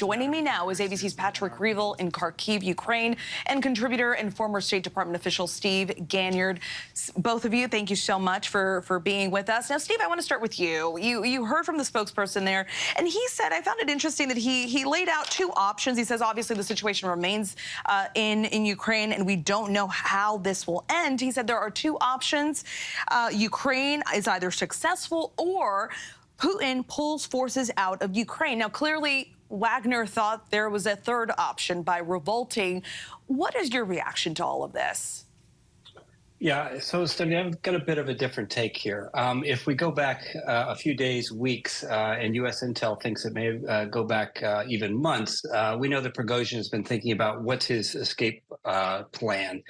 Joining me now is ABC's Patrick Revolt in Kharkiv, Ukraine, and contributor and former State Department official Steve Ganyard. Both of you, thank you so much for being with us. Now, Steve, I want to start with you. You heard from the spokesperson there, and he said, I found it interesting that he laid out two options. He says, obviously, the situation remains in Ukraine, and we don't know how this will end. He said there are two options. Ukraine is either successful or Putin pulls forces out of Ukraine. Now, clearly, Wagner thought there was a third option by revolting. What is your reaction to all of this? Yeah, so Stephanie, I've got a bit of a different take here. If we go back a few days, weeks, and U.S. intel thinks it may go back even months, we know that Prigozhin has been thinking about what's his escape plan.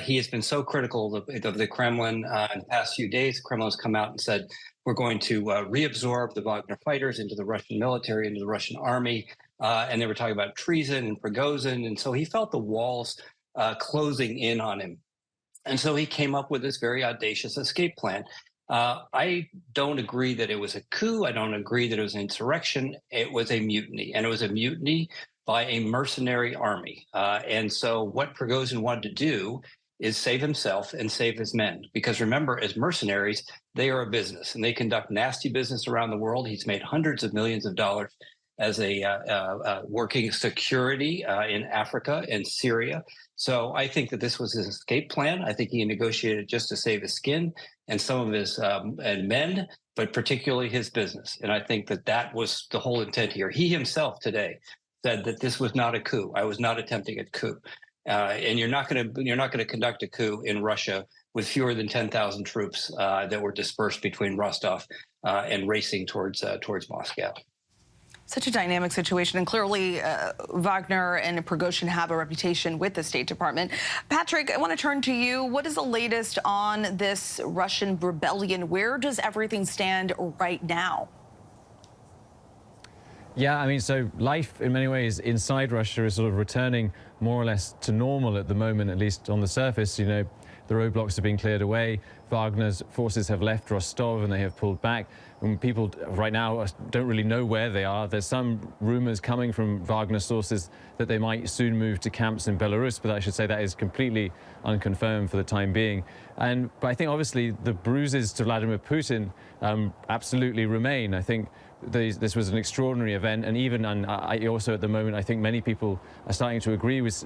He has been so critical of the Kremlin in the past few days. The Kremlin has come out and said, we're going to reabsorb the Wagner fighters into the Russian military, into the Russian army. And they were talking about treason and Prigozhin. And so he felt the walls closing in on him. And so he came up with this very audacious escape plan. I don't agree that it was a coup. I don't agree that it was an insurrection. It was a mutiny, and it was a mutiny by a mercenary army. And so what Prigozhin wanted to do is save himself and save his men. Because remember, as mercenaries, they are a business, and they conduct nasty business around the world. He's made hundreds of millions of dollars as a working security in Africa and Syria. So I think that this was his escape plan. I think he negotiated just to save his skin and some of his men, but particularly his business. And I think that that was the whole intent here. He himself today said that this was not a coup. I was not attempting a coup. And you're not going to conduct a coup in Russia with fewer than 10,000 troops that were dispersed between Rostov and racing towards Moscow. Such a dynamic situation, and clearly Wagner and Prigozhin have a reputation with the State Department. Patrick, I want to turn to you. What is the latest on this Russian rebellion? Where does everything stand right now? Yeah, I mean, so life in many ways inside Russia is sort of returning more or less to normal at the moment, at least on the surface. You know, the roadblocks have been cleared away. Wagner's forces have left Rostov and they have pulled back. And people right now don't really know where they are. There's some rumors coming from Wagner sources that they might soon move to camps in Belarus, but I should say that is completely unconfirmed for the time being. But I think obviously the bruises to Vladimir Putin absolutely remain. I think this was an extraordinary event, and even I also at the moment I think many people are starting to agree with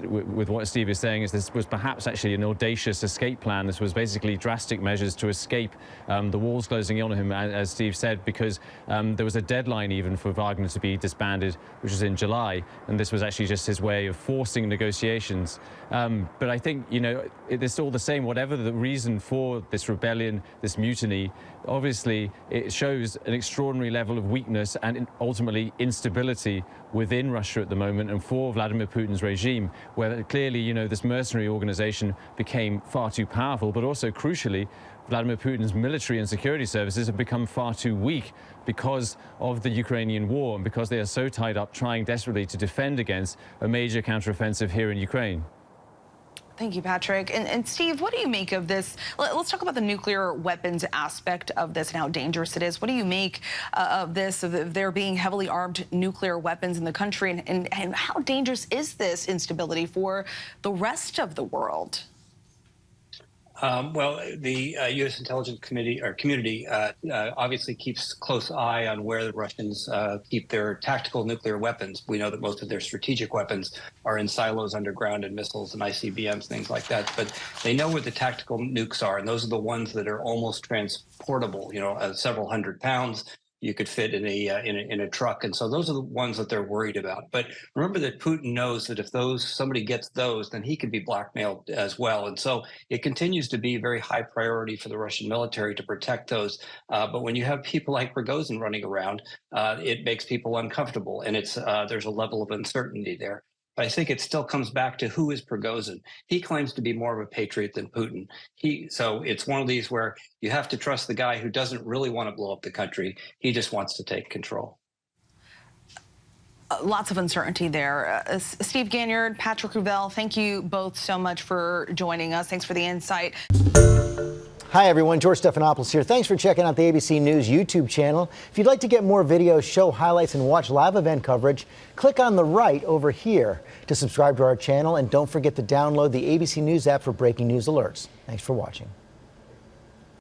what Steve is saying, is this was perhaps actually an audacious escape plan. This was basically drastic measures to escape the walls closing in on him, as Steve said, because there was a deadline even for Wagner to be disbanded, which was in July, and this was actually just his way of forcing negotiations. But I think, you know, it's all the same, whatever the reason for this rebellion, this mutiny, obviously it shows an extraordinary level of weakness and ultimately instability within Russia at the moment, and for Vladimir Putin's regime, where clearly, you know, this mercenary organization became far too powerful, but also crucially, Vladimir Putin's military and security services have become far too weak because of the Ukrainian war and because they are so tied up trying desperately to defend against a major counteroffensive here in Ukraine. Thank you, Patrick. And Steve, what do you make of this? Let's talk about the nuclear weapons aspect of this and how dangerous it is. What do you make of this, of there being heavily armed nuclear weapons in the country? And how dangerous is this instability for the rest of the world? Well, the U.S. intelligence community obviously keeps close eye on where the Russians keep their tactical nuclear weapons. We know that most of their strategic weapons are in silos underground, and missiles and ICBMs, things like that. But they know where the tactical nukes are, and those are the ones that are almost transportable. You know, several hundred pounds. You could fit in a truck, and so those are the ones that they're worried about. But remember that Putin knows that if somebody gets those, then he could be blackmailed as well. And so it continues to be a very high priority for the Russian military to protect those. But when you have people like Prigozhin running around, it makes people uncomfortable, and there's a level of uncertainty there. But I think it still comes back to who is Prigozhin. He claims to be more of a patriot than Putin. So it's one of these where you have to trust the guy who doesn't really want to blow up the country. He just wants to take control. Lots of uncertainty there. Steve Ganyard, Patrick Revolt, thank you both so much for joining us. Thanks for the insight. Hi, everyone. George Stephanopoulos here. Thanks for checking out the ABC News YouTube channel. If you'd like to get more videos, show highlights, and watch live event coverage, click on the right over here to subscribe to our channel. And don't forget to download the ABC News app for breaking news alerts. Thanks for watching.